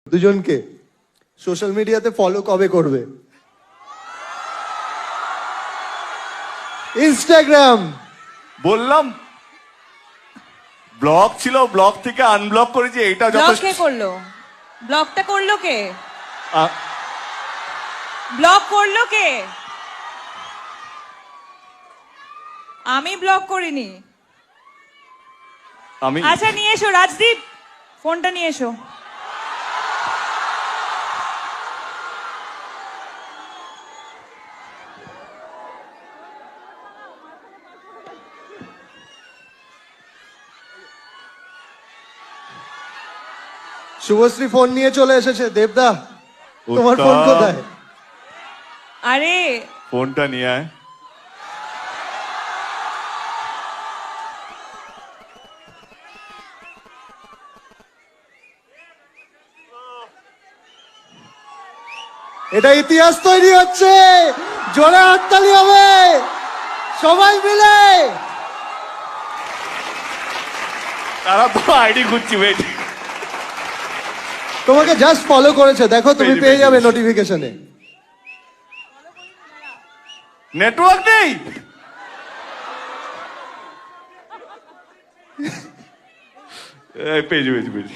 দুজনকে সোশ্যাল মিডিয়াতে ফলো কবে করবে? ইনস্টাগ্রাম বললাম ব্লক ছিল, ব্লক থেকে আনব্লক করেছি, এটা ব্লক যথেষ্ট। কে করলো? ব্লকটা করলো কে? আ- ব্লক করলো কে? আমি ব্লক করিনি। আমি আচ্ছা নিয়ে এসো রাজদীপ, ফোনটা নিয়ে এসো। শুভশ্রী ফোন নিয়ে চলে এসেছে। দেবদা, তোমার ফোন উত্তম। কোথায়? আরে ফোনটা নিয়ে আয়। এটা ইতিহাস তৈরি হচ্ছে। জোরে হাততালি হবে সবাই মিলে। তারা তো আইডি খুঁজছি, ওয়েট। তোমাকে জাস্ট ফলো করেছে, দেখো তুমি পেয়েছি, পেয়ে যাবে পেয়েছি। নোটিফিকেশনে। নেটওয়ার্ক নেই। পেয়েছি পেয়েছি পেয়েছি।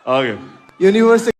ওকে। ইউনিভার্সিটি